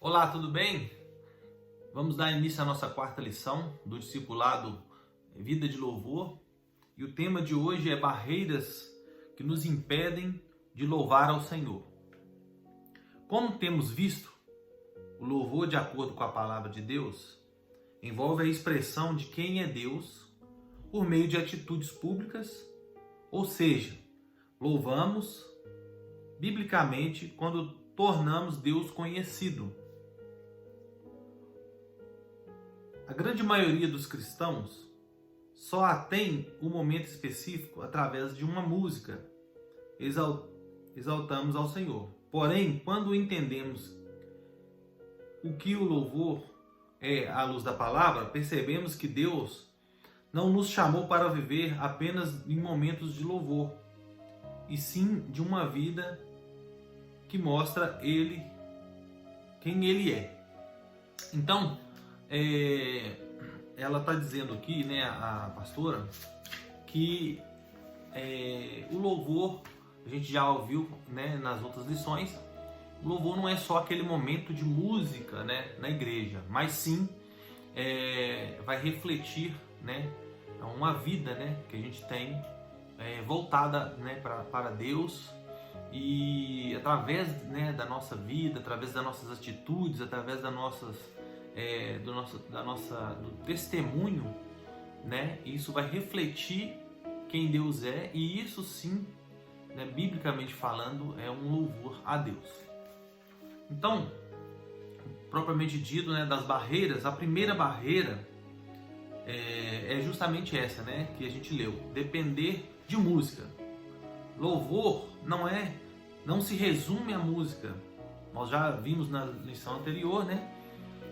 Olá, tudo bem? Vamos dar início à nossa quarta lição do discipulado Vida de Louvor. E o tema de hoje é barreiras que nos impedem de louvar ao Senhor. Como temos visto, o louvor, de acordo com a palavra de Deus, envolve a expressão de quem é Deus por meio de atitudes públicas, ou seja, louvamos biblicamente quando tornamos Deus conhecido. A grande maioria dos cristãos só atém o momento específico através de uma música. Exaltamos ao Senhor. Porém, quando entendemos o que o louvor é à luz da palavra, percebemos que Deus não nos chamou para viver apenas em momentos de louvor, e sim de uma vida que mostra Ele, quem Ele é. Então, ela está dizendo aqui, né, a pastora, que o louvor, a gente já ouviu, né, nas outras lições, o louvor não é só aquele momento de música, né, na igreja, mas sim vai refletir, né, uma vida, né, que a gente tem voltada, né, para Deus. E através, né, da nossa vida, através das nossas atitudes, através das nossas do testemunho, né, isso vai refletir quem Deus é, e isso sim, né, biblicamente falando, é um louvor a Deus. Então, propriamente dito, né, das barreiras, a primeira barreira é justamente essa, né, que a gente leu: depender de música. Louvor não se resume à música. Nós já vimos na lição anterior, né?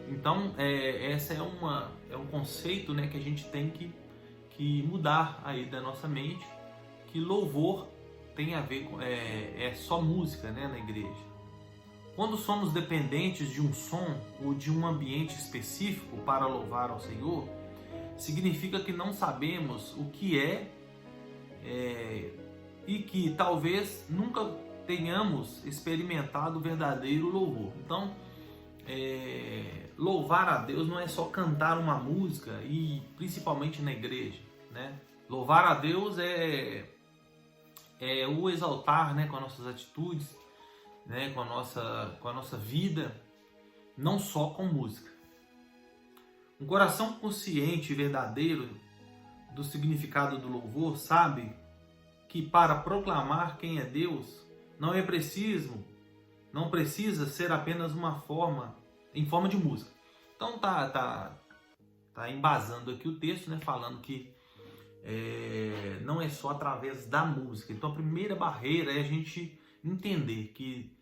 Então, essa é um conceito, né, que a gente tem que mudar aí da nossa mente, que louvor tem a ver com é só música, né, na igreja. Quando somos dependentes de um som ou de um ambiente específico para louvar ao Senhor, significa que não sabemos o que e que talvez nunca tenhamos experimentado o verdadeiro louvor. Então, louvar a Deus não é só cantar uma música, e principalmente na igreja, né? Louvar a Deus é o exaltar, né, com as nossas atitudes, né, com a nossa vida, não só com música. Um coração consciente e verdadeiro do significado do louvor sabe que para proclamar quem é Deus não precisa ser apenas em forma de música. Então tá embasando aqui o texto, né, falando que não é só através da música. Então a primeira barreira é a gente entender que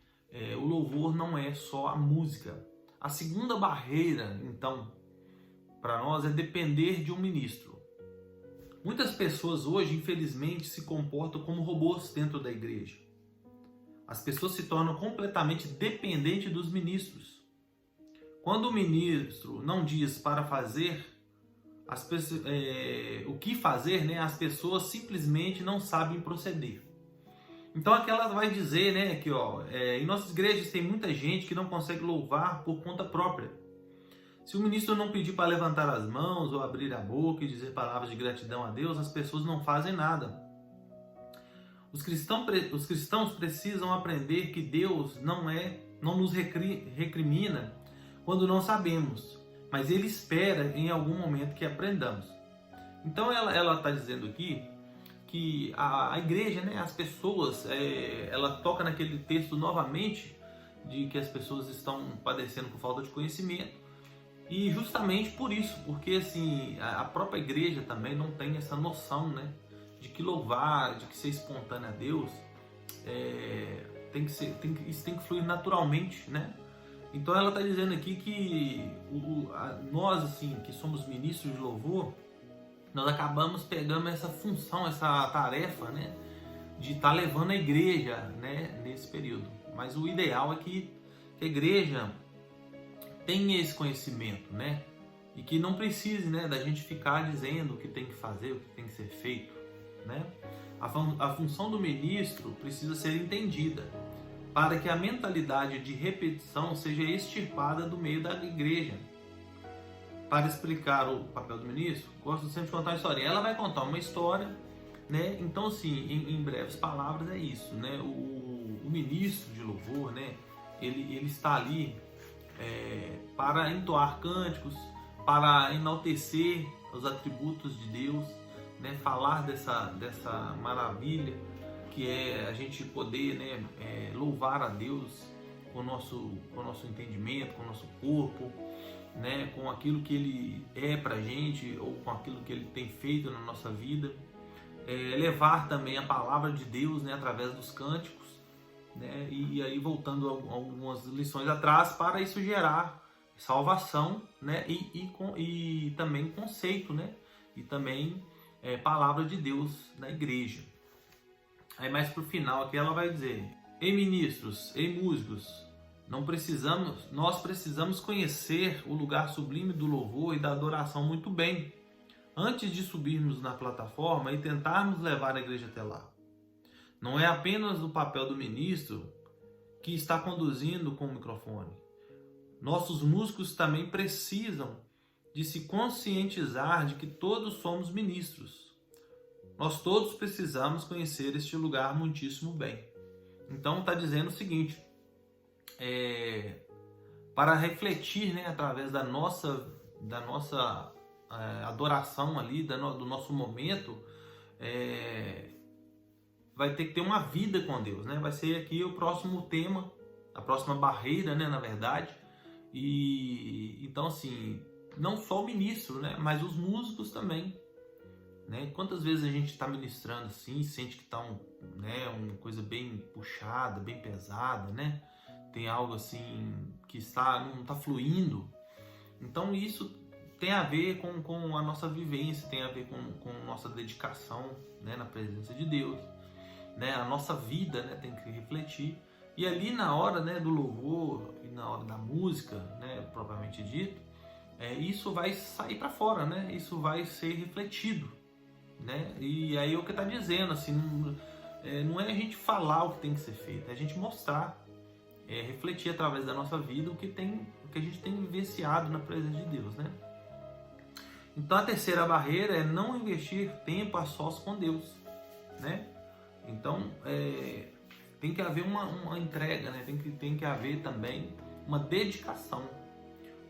o louvor não é só a música. A segunda barreira, então, para nós é depender de um ministro. Muitas pessoas hoje, infelizmente, se comportam como robôs dentro da igreja. As pessoas se tornam completamente dependentes dos ministros. Quando o ministro não diz para fazer o que fazer, né, as pessoas simplesmente não sabem proceder. Então aqui ela vai dizer, né, que em nossas igrejas tem muita gente que não consegue louvar por conta própria. Se o ministro não pedir para levantar as mãos ou abrir a boca e dizer palavras de gratidão a Deus, as pessoas não fazem nada. Os cristãos precisam aprender que Deus não nos recrimina quando não sabemos, mas Ele espera em algum momento que aprendamos. Então ela está dizendo aqui que a igreja, né, as pessoas, ela toca naquele texto novamente de que as pessoas estão padecendo por falta de conhecimento. E justamente por isso, porque assim, a própria igreja também não tem essa noção, né, de que louvar, de que ser espontâneo a Deus, isso tem que fluir naturalmente, né? Então ela está dizendo aqui que nós, assim, que somos ministros de louvor, nós acabamos pegando essa função, essa tarefa, né, de estar levando a igreja, né, nesse período. Mas o ideal é que a igreja tenha esse conhecimento, né? E que não precise, né, da gente ficar dizendo o que tem que fazer, o que tem que ser feito, né? A função do ministro precisa ser entendida. para que a mentalidade de repetição seja extirpada do meio da igreja. Para explicar o papel do ministro, gosto sempre de contar uma história. Ela vai contar uma história, né? Então, assim, em breves palavras, é isso, né? O ministro de louvor, né? Ele está ali para entoar cânticos, para enaltecer os atributos de Deus, né? Falar dessa maravilha que é a gente poder, né? Louvar a Deus com o nosso entendimento, com o nosso corpo, né? Com aquilo que Ele é pra gente ou com aquilo que Ele tem feito na nossa vida. Levar também a palavra de Deus, né? Através dos cânticos, né? E aí voltando a algumas lições atrás, para isso gerar salvação, né? E também conceito, né? E também palavra de Deus na igreja. Aí mais pro final aqui ela vai dizer: ei ministros, ei músicos, nós precisamos conhecer o lugar sublime do louvor e da adoração muito bem, antes de subirmos na plataforma e tentarmos levar a igreja até lá. Não é apenas o papel do ministro que está conduzindo com o microfone. Nossos músicos também precisam de se conscientizar de que todos somos ministros. Nós todos precisamos conhecer este lugar muitíssimo bem. Então está dizendo o seguinte: para refletir, né, através da nossa adoração ali, do nosso momento, vai ter que ter uma vida com Deus, né? Vai ser aqui o próximo tema, a próxima barreira, né, na verdade. E então, assim, não só o ministro, né, mas os músicos também, né? Quantas vezes a gente está ministrando assim, sente que está uma coisa bem puxada, bem pesada, né? Tem algo assim que não está fluindo. Então isso tem a ver com a nossa vivência, tem a ver com nossa dedicação, né, na presença de Deus, né? A nossa vida, né, tem que refletir. E ali na hora, né, do louvor e na hora da música, né, propriamente dito, isso vai sair para fora, né? Isso vai ser refletido, né? E aí é o que está dizendo, assim, não é a gente falar o que tem que ser feito, é a gente mostrar, refletir através da nossa vida o que a gente tem vivenciado na presença de Deus, né? Então a terceira barreira é não investir tempo a sós com Deus, né? Então tem que haver uma entrega, né? Tem que haver também uma dedicação.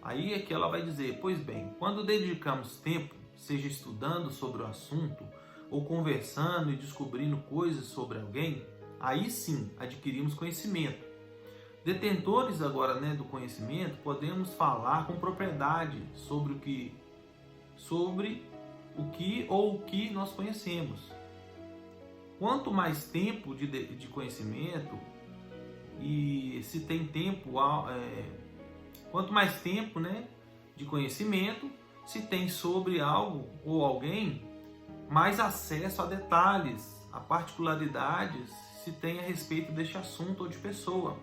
Aí é que ela vai dizer: pois bem, quando dedicamos tempo, seja estudando sobre o assunto ou conversando e descobrindo coisas sobre alguém, aí sim adquirimos conhecimento. Detentores agora, né, do conhecimento, podemos falar com propriedade sobre o que ou o que nós conhecemos. Quanto mais tempo de conhecimento e se tem tempo, quanto mais tempo, né, de conhecimento se tem sobre algo ou alguém, mais acesso a detalhes, a particularidades se tem a respeito deste assunto ou de pessoa.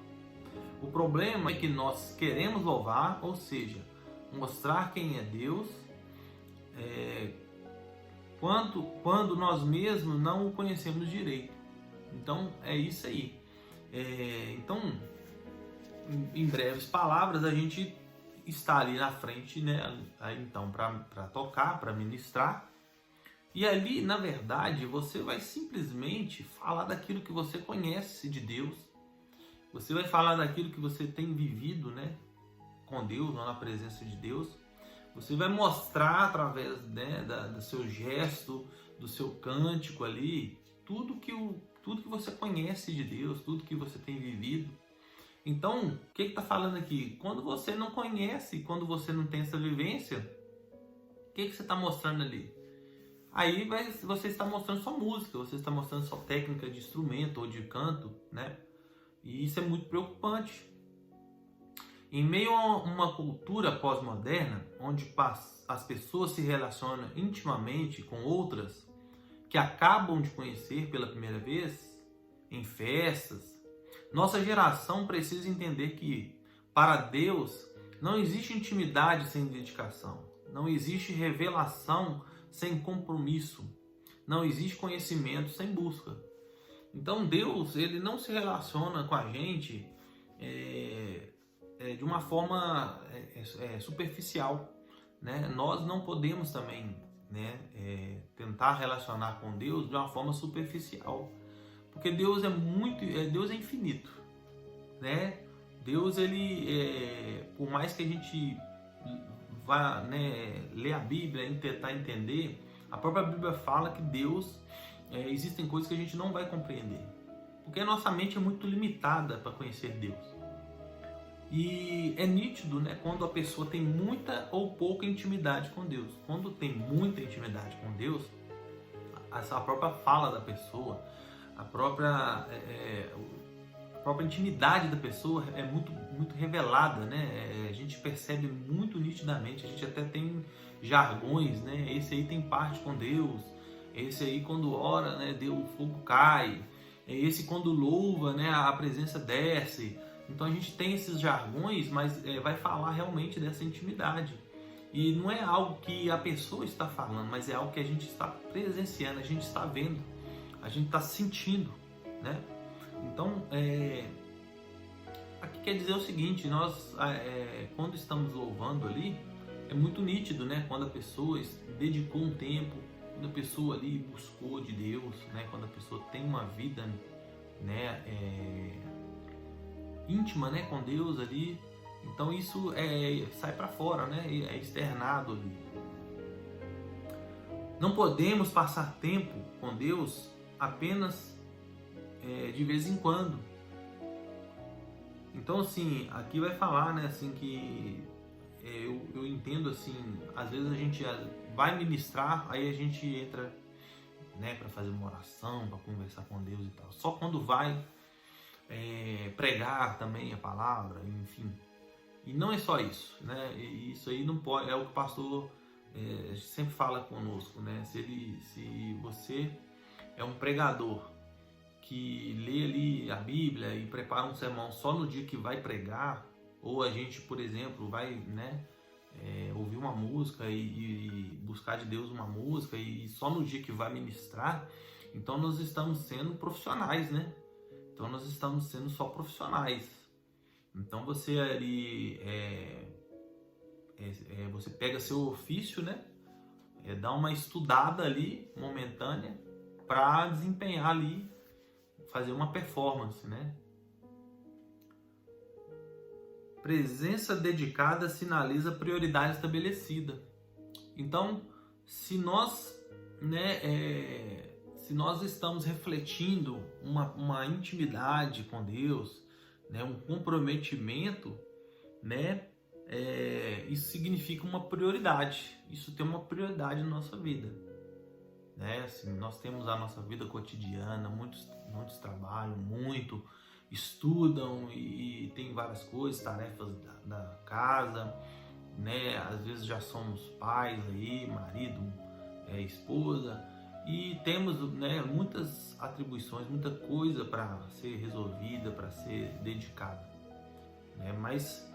O problema é que nós queremos louvar, ou seja, mostrar quem é Deus, quando nós mesmos não o conhecemos direito. Então é isso aí. Então, em breves palavras, a gente está ali na frente, né? Então, para tocar, para ministrar. E ali, na verdade, você vai simplesmente falar daquilo que você conhece de Deus. Você vai falar daquilo que você tem vivido, né, com Deus, na presença de Deus. Você vai mostrar através, né, do seu gesto, do seu cântico ali, tudo que você conhece de Deus, tudo que você tem vivido. Então, o que está falando aqui? Quando você não conhece, quando você não tem essa vivência, o que você está mostrando ali? Aí você está mostrando só música, você está mostrando só técnica de instrumento ou de canto, né? E isso é muito preocupante. Em meio a uma cultura pós-moderna, onde as pessoas se relacionam intimamente com outras que acabam de conhecer pela primeira vez, em festas, nossa geração precisa entender que, para Deus, não existe intimidade sem dedicação, não existe revelação sem compromisso, não existe conhecimento sem busca. Então Deus, ele não se relaciona com a gente de uma forma superficial, né? Nós não podemos também, né, tentar relacionar com Deus de uma forma superficial, porque Deus Deus é infinito, né? Deus, ele, por mais que a gente vá, né, ler a Bíblia e tentar entender, a própria Bíblia fala que Deus, existem coisas que a gente não vai compreender, porque a nossa mente é muito limitada para conhecer Deus. E é nítido, né, quando a pessoa tem muita ou pouca intimidade com Deus. Quando tem muita intimidade com Deus, a própria fala da pessoa, a própria intimidade da pessoa é muito revelada, né? A gente percebe muito nitidamente, a gente até tem jargões, né? Esse aí tem parte com Deus, esse aí quando ora, né, o fogo cai, esse quando louva, né, a presença desce. Então a gente tem esses jargões, mas vai falar realmente dessa intimidade. E não é algo que a pessoa está falando, mas é algo que a gente está presenciando, a gente está vendo, a gente está sentindo, né? Então, aqui quer dizer o seguinte, nós, quando estamos louvando ali, é muito nítido, né? Quando a pessoa dedicou um tempo, quando a pessoa ali buscou de Deus, né? Quando a pessoa tem uma vida, né, íntima, né, com Deus ali, então isso sai para fora, né? É externado ali. Não podemos passar tempo com Deus apenas de vez em quando. Então, assim, aqui vai falar, né, assim, que eu entendo, assim, às vezes a gente vai ministrar, aí a gente entra, né, para fazer uma oração, para conversar com Deus e tal. Só quando vai pregar também a palavra, enfim. E não é só isso, né? E isso aí não pode, é o que o pastor sempre fala conosco, né? Se você é um pregador que lê ali a Bíblia e prepara um sermão só no dia que vai pregar, ou a gente, por exemplo, vai, né, ouvir uma música e buscar de Deus uma música e só no dia que vai ministrar, então nós estamos sendo profissionais, né? Então nós estamos sendo só profissionais. Então você ali você pega seu ofício, né? Dá uma estudada ali momentânea para desempenhar ali, fazer uma performance, né? Presença dedicada sinaliza prioridade estabelecida. Então, se nós, né, se nós estamos refletindo uma intimidade com Deus, né, um comprometimento, né, isso significa uma prioridade. Isso tem uma prioridade na nossa vida, né? Assim, nós temos a nossa vida cotidiana, muitos trabalham muito, estudam e tem várias coisas, tarefas da casa, né? Às vezes já somos pais aí, marido, esposa, e temos, né, muitas atribuições, muita coisa para ser resolvida, para ser dedicada, né? Mas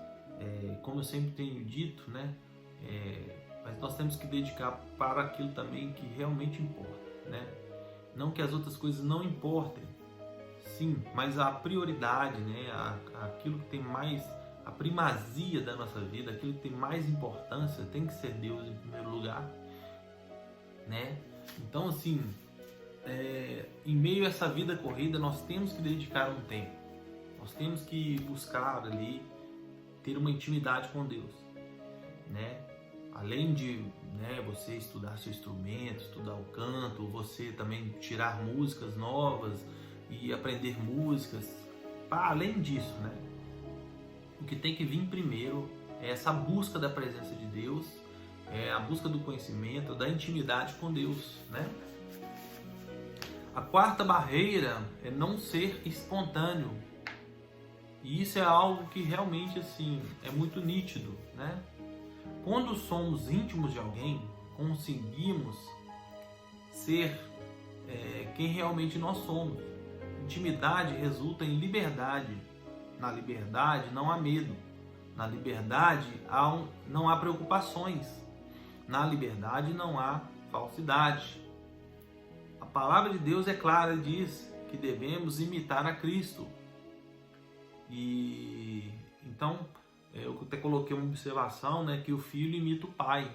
como eu sempre tenho dito, né, mas nós temos que dedicar para aquilo também que realmente importa, né? Não que as outras coisas não importem, sim, mas a prioridade, né, aquilo que tem mais, a primazia da nossa vida, aquilo que tem mais importância, tem que ser Deus em primeiro lugar, né? Então, assim, em meio a essa vida corrida, nós temos que dedicar um tempo, nós temos que buscar ali ter uma intimidade com Deus, né? Além de, né, você estudar seu instrumento, estudar o canto, você também tirar músicas novas e aprender músicas. Além disso, né, o que tem que vir primeiro é essa busca da presença de Deus, a busca do conhecimento, da intimidade com Deus, né? A quarta barreira é não ser espontâneo. E isso é algo que realmente, assim, é muito nítido, né? Quando somos íntimos de alguém, conseguimos ser quem realmente nós somos. Intimidade resulta em liberdade. Na liberdade não há medo. Na liberdade não há preocupações. Na liberdade não há falsidade. A palavra de Deus é clara e diz que devemos imitar a Cristo. E então eu até coloquei uma observação, né, que o filho imita o pai,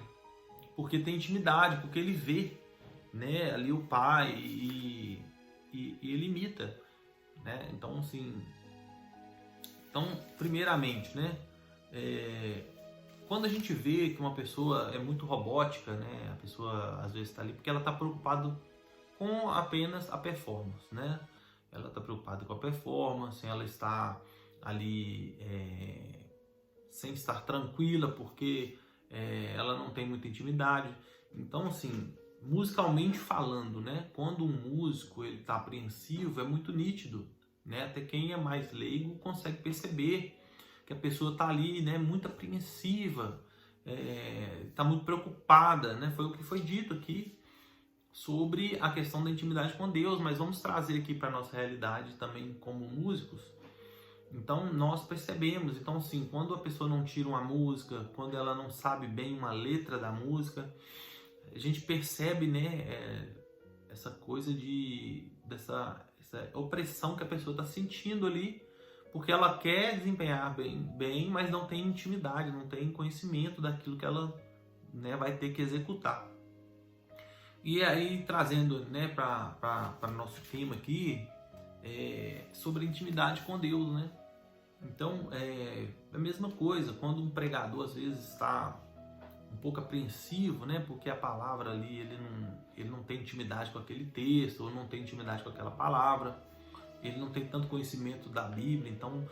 porque tem intimidade, porque ele vê, né, ali o pai e ele imita, né? Então, assim, primeiramente, né, quando a gente vê que uma pessoa é muito robótica, né, a pessoa às vezes está ali porque ela está preocupada com apenas a performance, né? Ela está preocupada com a performance, ela está ali sem estar tranquila porque ela não tem muita intimidade. Então, assim, musicalmente falando, né, quando um músico ele está apreensivo, é muito nítido, né? Até quem é mais leigo consegue perceber que a pessoa está ali, né, muito apreensiva, está muito preocupada, né? Foi o que foi dito aqui sobre a questão da intimidade com Deus, mas vamos trazer aqui para a nossa realidade também como músicos. Então nós percebemos, então assim, quando a pessoa não tira uma música, quando ela não sabe bem uma letra da música, a gente percebe, né, essa coisa essa opressão que a pessoa está sentindo ali, porque ela quer desempenhar bem, mas não tem intimidade, não tem conhecimento daquilo que ela, né, vai ter que executar. E aí, trazendo, né, para nosso tema aqui, sobre intimidade com Deus, né? Então, é a mesma coisa, quando um pregador às vezes está um pouco apreensivo, né, porque a palavra ali, ele não tem intimidade com aquele texto, ou não tem intimidade com aquela palavra, ele não tem tanto conhecimento da Bíblia, então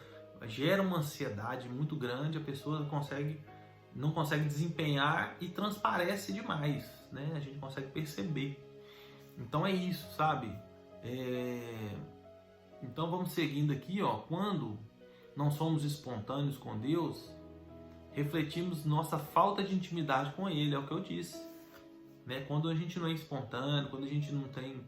gera uma ansiedade muito grande, a pessoa não consegue desempenhar e transparece demais, né? A gente consegue perceber. Então é isso, sabe? Então vamos seguindo aqui, ó. Quando não somos espontâneos com Deus, refletimos nossa falta de intimidade com Ele, é o que eu disse, né? Quando a gente não é espontâneo, quando a gente não tem,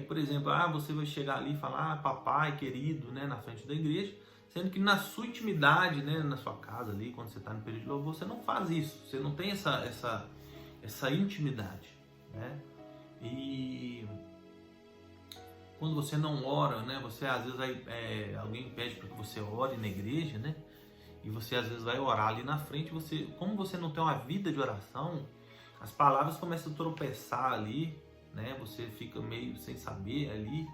por exemplo, você vai chegar ali e falar, papai querido, né, na frente da igreja, sendo que na sua intimidade, né, na sua casa ali, quando você está no período de louvor, você não faz isso, você não tem essa intimidade, né? E quando você não ora, né, você às vezes alguém pede para que você ore na igreja, né? E você às vezes vai orar ali na frente, como você não tem uma vida de oração, as palavras começam a tropeçar ali, né? Você fica meio sem saber ali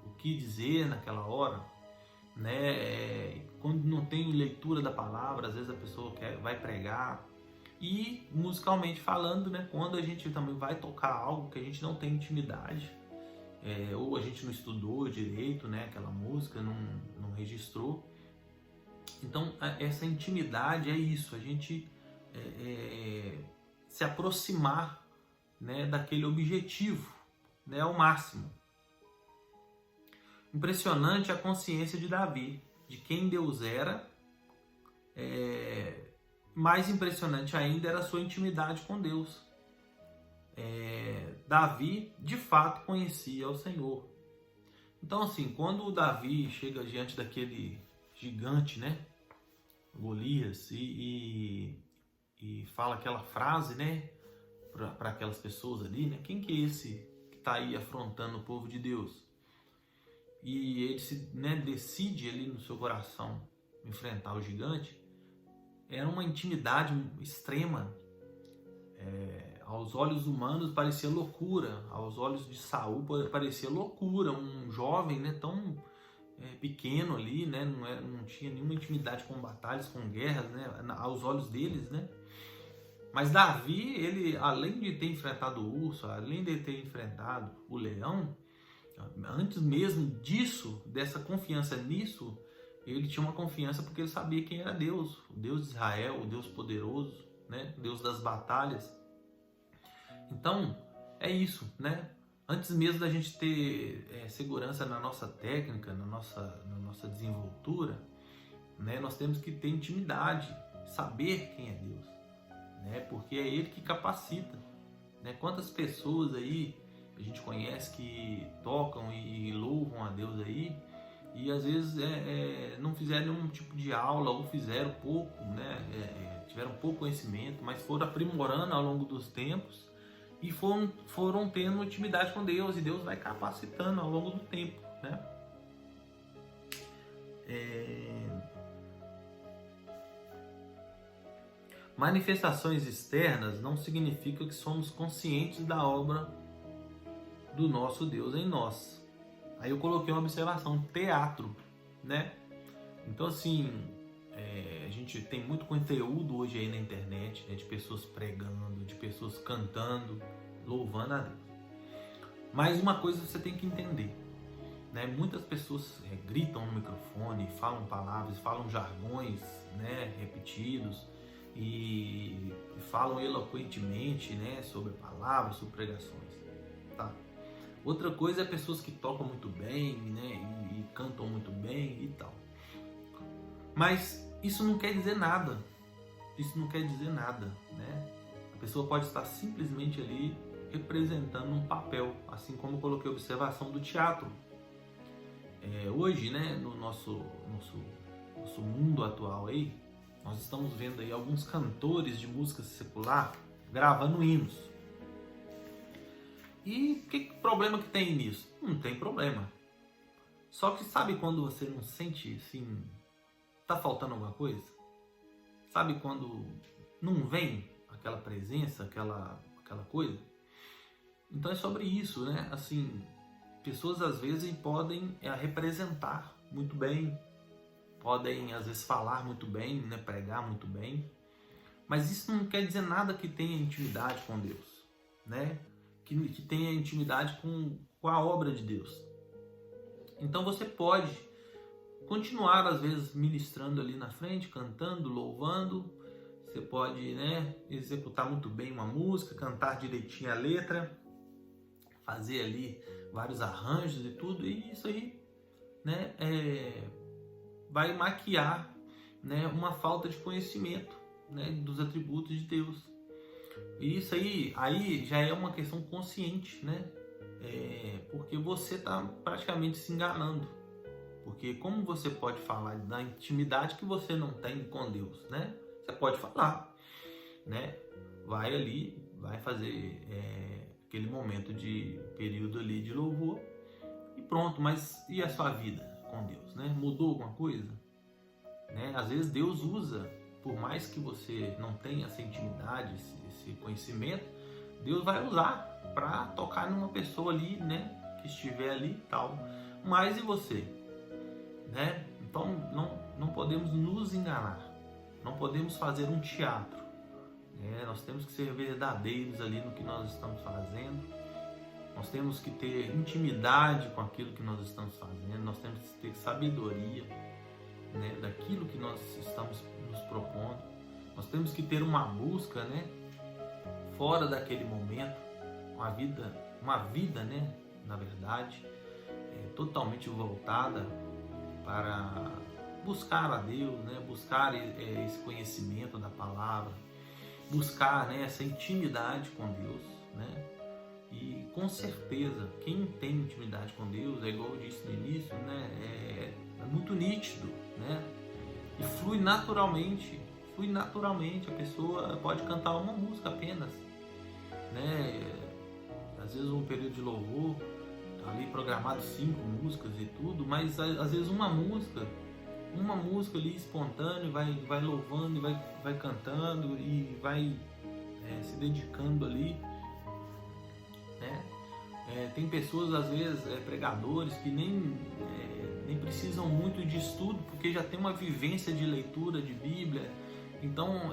o que dizer naquela hora, né? Quando não tem leitura da palavra, às vezes a pessoa vai pregar. E musicalmente falando, né? Quando a gente também vai tocar algo que a gente não tem intimidade, ou a gente não estudou direito, né, aquela música, não registrou. Então essa intimidade é isso, a gente se aproximar, né, daquele objetivo, né, ao máximo. Impressionante a consciência de Davi, de quem Deus era. Mais impressionante ainda era a sua intimidade com Deus. Davi, de fato, conhecia o Senhor. Então, assim, quando o Davi chega diante daquele gigante, né, Golias, e fala aquela frase, né, para aquelas pessoas ali, né, quem que é esse que está aí afrontando o povo de Deus? E ele decide ali no seu coração enfrentar o gigante. Era uma intimidade extrema. Aos olhos humanos parecia loucura, aos olhos de Saul parecia loucura, um jovem, né, tão pequeno ali, né, não tinha nenhuma intimidade com batalhas, com guerras, né, aos olhos deles, né. Mas Davi, ele, além de ter enfrentado o urso, além de ter enfrentado o leão, antes mesmo disso, dessa confiança nisso, ele tinha uma confiança porque ele sabia quem era Deus, o Deus de Israel, o Deus poderoso, né, o Deus das batalhas. Então, é isso, né? Antes mesmo da gente ter segurança na nossa técnica, na nossa desenvoltura, né, nós temos que ter intimidade, saber quem é Deus, né? Porque é Ele que capacita, né? Quantas pessoas aí a gente conhece que tocam e louvam a Deus aí, e às vezes não fizeram nenhum tipo de aula, ou fizeram pouco, né? Tiveram pouco conhecimento, mas foram aprimorando ao longo dos tempos, e foram tendo intimidade com Deus, e Deus vai capacitando ao longo do tempo, né? Manifestações externas não significa que somos conscientes da obra do nosso Deus em nós. Aí eu coloquei uma observação: teatro, né? Então, assim, a gente tem muito conteúdo hoje aí na internet, né, de pessoas pregando, de pessoas cantando, louvando a Deus. Mas uma coisa você tem que entender, né? Muitas pessoas gritam no microfone, falam palavras, falam jargões, né, repetidos, e falam eloquentemente, né, sobre palavras, sobre pregações, tá? Outra coisa é pessoas que tocam muito bem, né, e cantam muito bem e tal. Mas isso não quer dizer nada. Isso não quer dizer nada, né? A pessoa pode estar simplesmente ali representando um papel, assim como eu coloquei a observação do teatro. Hoje, né, no nosso mundo atual aí, nós estamos vendo aí alguns cantores de música secular gravando hinos. E que problema que tem nisso? Não tem problema. Só que sabe quando você não sente, assim, tá faltando alguma coisa? Sabe quando não vem aquela presença, aquela coisa? Então é sobre isso, né? Assim, pessoas às vezes podem representar muito bem, podem às vezes falar muito bem, né? Pregar muito bem, mas isso não quer dizer nada que tenha intimidade com Deus, né? Que tenha intimidade com a obra de Deus. Então você pode continuar às vezes ministrando ali na frente, cantando, louvando. Você pode, né, executar muito bem uma música, cantar direitinho a letra, fazer ali vários arranjos e tudo, e isso aí, né, vai maquiar, né, uma falta de conhecimento, né, dos atributos de Deus. E isso aí já é uma questão consciente, né? Porque você está praticamente se enganando. Porque como você pode falar da intimidade que você não tem com Deus, né? Você pode falar, né? Vai ali, vai fazer aquele momento de período ali de louvor e pronto. Mas e a sua vida com Deus, né? Mudou alguma coisa? Né? Às vezes Deus usa, por mais que você não tenha essa intimidade, esse conhecimento, Deus vai usar para tocar numa pessoa ali, né? Que estiver ali e tal. Mas e você? Né? Então não podemos nos enganar, não podemos fazer um teatro, né? Nós temos que ser verdadeiros ali no que nós estamos fazendo, nós temos que ter intimidade com aquilo que nós estamos fazendo, nós temos que ter sabedoria, né, daquilo que nós estamos nos propondo, nós temos que ter uma busca, né, fora daquele momento, uma vida, né, na verdade, totalmente voltada para buscar a Deus, né? Buscar esse conhecimento da palavra, buscar, né, essa intimidade com Deus, né? E com certeza, quem tem intimidade com Deus, igual eu disse no início, né, é muito nítido, né? E flui naturalmente, a pessoa pode cantar uma música apenas, né? Às vezes um período de louvor, ali programado 5 músicas e tudo, mas às vezes uma música ali espontânea, vai louvando e vai cantando e vai se dedicando ali, né? Tem pessoas, às vezes, pregadores que nem precisam muito de estudo, porque já tem uma vivência de leitura de Bíblia. Então,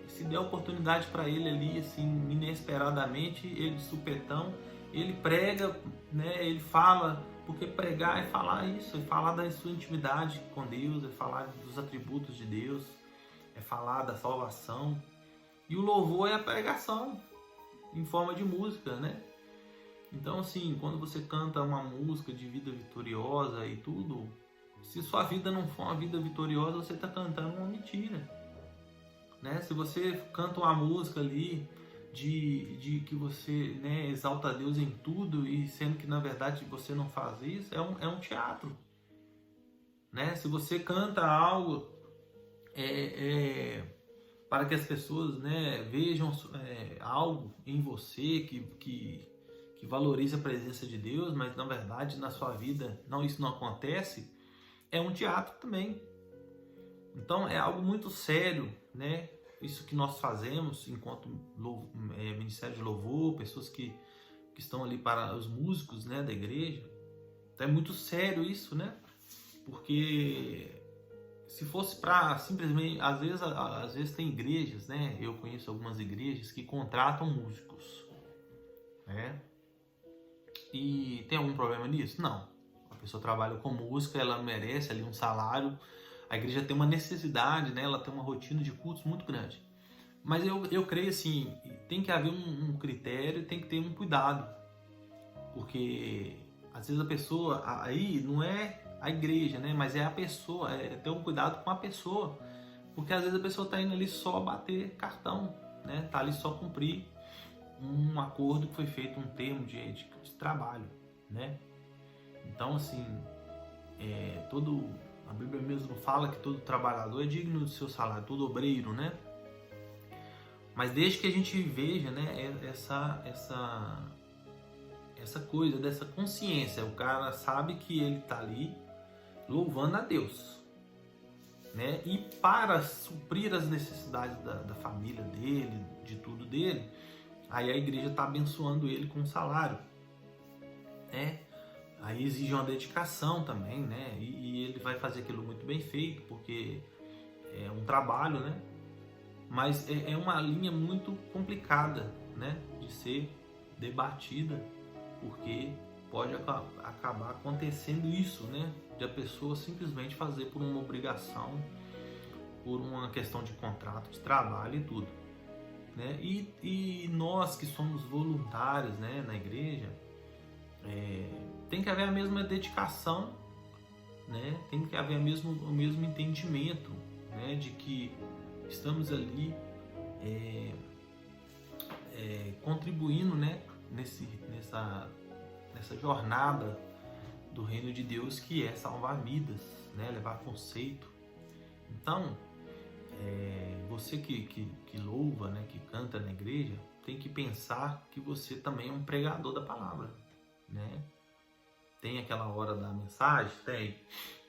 se der oportunidade para ele ali, assim, inesperadamente, ele de supetão, ele prega, né? Ele fala, porque pregar é falar isso, é falar da sua intimidade com Deus, é falar dos atributos de Deus, é falar da salvação. E o louvor é a pregação em forma de música, né? Então, assim, quando você canta uma música de vida vitoriosa e tudo, se sua vida não for uma vida vitoriosa, você está cantando uma mentira, né? Se você canta uma música ali de que você, né, exalta a Deus em tudo, e sendo que na verdade você não faz isso, é um teatro, né? Se você canta algo para que as pessoas, né, vejam algo em você que valorize a presença de Deus, mas na verdade na sua vida isso não acontece, é um teatro também. Então é algo muito sério, né? Isso que nós fazemos enquanto Ministério de Louvor, pessoas que estão ali para os músicos, né, da igreja. Então é muito sério isso, né? Porque se fosse para simplesmente, às vezes tem igrejas, né? Eu conheço algumas igrejas que contratam músicos, né? E tem algum problema nisso? Não. A pessoa trabalha com música, ela merece ali um salário. A igreja tem uma necessidade, né? Ela tem uma rotina de cultos muito grande. Mas eu creio assim, tem que haver um critério, tem que ter um cuidado. Porque às vezes a pessoa, aí não é a igreja, né? Mas é a pessoa, é ter um cuidado com a pessoa. Porque às vezes a pessoa está indo ali só bater cartão, né? Está ali só cumprir um acordo que foi feito, um termo de trabalho, né? Então assim, a Bíblia mesmo fala que todo trabalhador é digno do seu salário, todo obreiro, né? Mas desde que a gente veja, né, essa coisa, dessa consciência, o cara sabe que ele está ali louvando a Deus, né? E para suprir as necessidades da família dele, de tudo dele, aí a igreja está abençoando ele com um salário, né? Aí exige uma dedicação também, né? E ele vai fazer aquilo muito bem feito, porque é um trabalho, né? Mas é uma linha muito complicada, né? De ser debatida, porque pode acabar acontecendo isso, né? De a pessoa simplesmente fazer por uma obrigação, por uma questão de contrato de trabalho e tudo, né? E nós que somos voluntários, né, na igreja, tem que haver a mesma dedicação, né? Tem que haver o mesmo entendimento, né? De que estamos ali contribuindo, né? Nessa jornada do reino de Deus, que é salvar vidas, né? Levar conceito. Então, você que louva, né? Que canta na igreja, tem que pensar que você também é um pregador da palavra, né? Tem aquela hora da mensagem? Tem.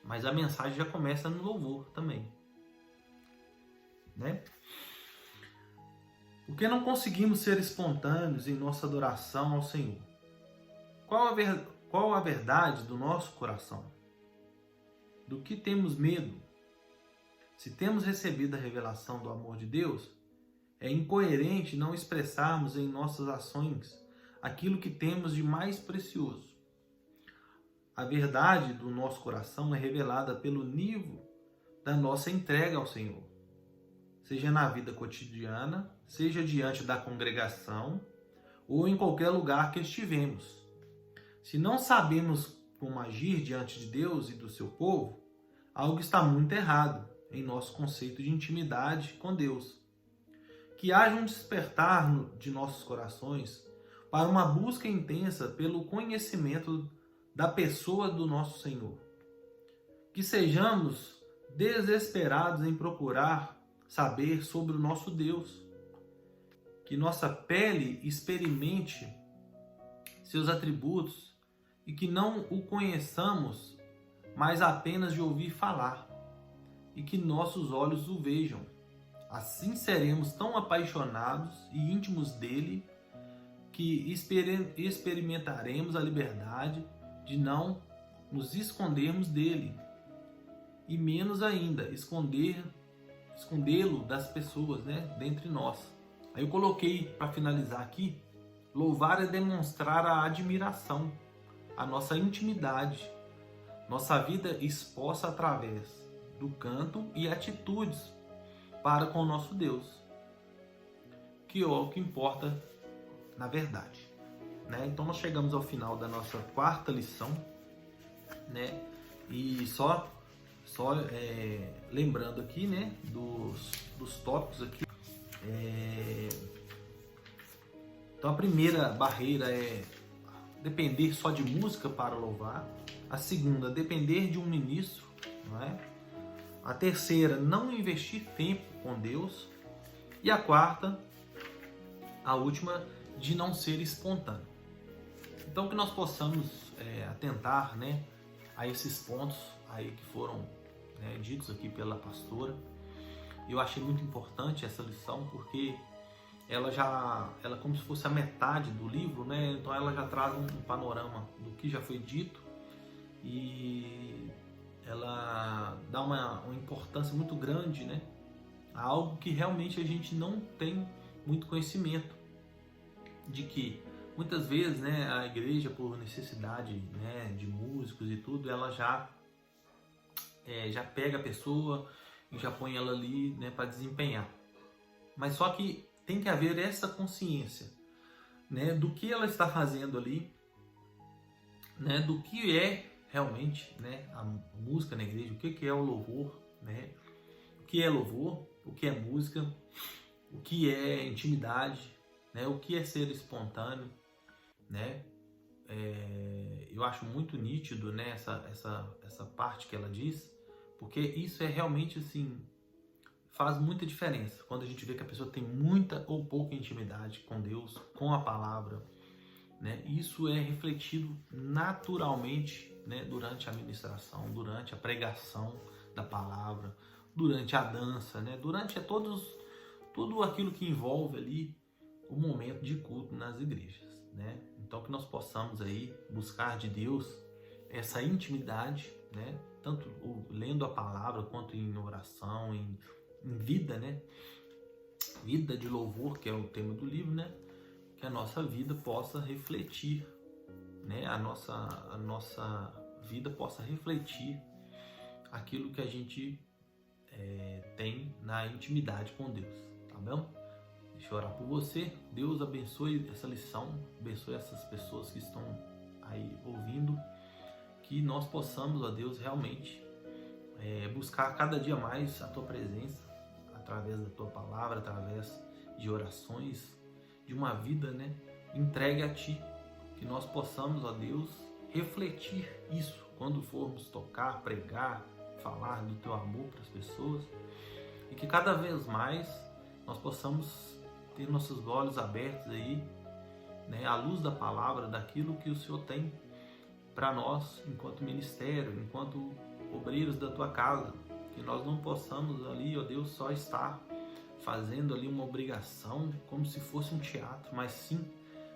Mas a mensagem já começa no louvor também, né? Por que não conseguimos ser espontâneos em nossa adoração ao Senhor? Qual a verdade do nosso coração? Do que temos medo? Se temos recebido a revelação do amor de Deus, é incoerente não expressarmos em nossas ações aquilo que temos de mais precioso. A verdade do nosso coração é revelada pelo nível da nossa entrega ao Senhor, seja na vida cotidiana, seja diante da congregação ou em qualquer lugar que estivemos. Se não sabemos como agir diante de Deus e do seu povo, algo está muito errado em nosso conceito de intimidade com Deus. Que haja um despertar de nossos corações para uma busca intensa pelo conhecimento da pessoa do nosso Senhor. Que sejamos desesperados em procurar saber sobre o nosso Deus. Que nossa pele experimente seus atributos e que não o conheçamos, mas apenas de ouvir falar, e que nossos olhos o vejam. Assim seremos tão apaixonados e íntimos dele que experimentaremos a liberdade de não nos escondermos dele, e menos ainda escondê-lo das pessoas, né, dentre nós. Aí eu coloquei para finalizar aqui: louvar é demonstrar a admiração, a nossa intimidade, nossa vida exposta através do canto e atitudes para com o nosso Deus, que é o que importa na verdade, né? Então nós chegamos ao final da nossa quarta lição, né? E só lembrando aqui, né, dos tópicos aqui. Então a primeira barreira é depender só de música para louvar. A segunda, depender de um ministro, não é? A terceira, não investir tempo com Deus. E a quarta, a última, de não ser espontâneo. Então que nós possamos atentar, né, a esses pontos aí que foram, né, ditos aqui pela pastora. Eu achei muito importante essa lição porque ela como se fosse a metade do livro, né? Então ela já traz um panorama do que já foi dito e ela dá uma importância muito grande, né, a algo que realmente a gente não tem muito conhecimento, de que muitas vezes, né, a igreja, por necessidade, né, de músicos e tudo, ela já pega a pessoa e já põe ela ali, né, para desempenhar. Mas só que tem que haver essa consciência, né, do que ela está fazendo ali, né, do que é realmente, né, a música na igreja, o que é o louvor, né, o que é louvor, o que é música, o que é intimidade, né, o que é ser espontâneo, né. Eu acho muito nítido, né, essa parte que ela diz, porque isso é realmente assim, faz muita diferença quando a gente vê que a pessoa tem muita ou pouca intimidade com Deus, com a palavra, né? Isso é refletido naturalmente, né, durante a ministração, durante a pregação da palavra, durante a dança, né, durante tudo aquilo que envolve ali o momento de culto nas igrejas, né? Então que nós possamos aí buscar de Deus essa intimidade, né, tanto lendo a palavra quanto em oração, em vida, né, vida de louvor, que é o tema do livro, né, que a nossa vida possa refletir, né, a nossa vida possa refletir aquilo que a gente tem na intimidade com Deus, tá bom? Deixa eu orar por você. Deus abençoe essa lição, abençoe essas pessoas que estão aí ouvindo, que nós possamos, ó Deus, realmente buscar cada dia mais a Tua presença, através da Tua palavra, através de orações, de uma vida, né, entregue a Ti, que nós possamos, ó Deus, refletir isso quando formos tocar, pregar, falar do Teu amor para as pessoas, e que cada vez mais nós possamos ter nossos olhos abertos aí, né, à luz da palavra, daquilo que o Senhor tem para nós enquanto ministério, enquanto obreiros da Tua casa, que nós não possamos ali, ó Deus, só estar fazendo ali uma obrigação como se fosse um teatro, mas sim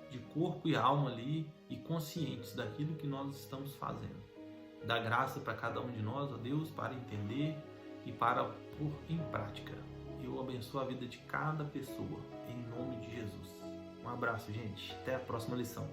de corpo e alma ali e conscientes daquilo que nós estamos fazendo. Dá graça para cada um de nós, ó Deus, para entender e para pôr em prática. Eu abençoo a vida de cada pessoa, em nome de Jesus. Um abraço, gente. Até a próxima lição.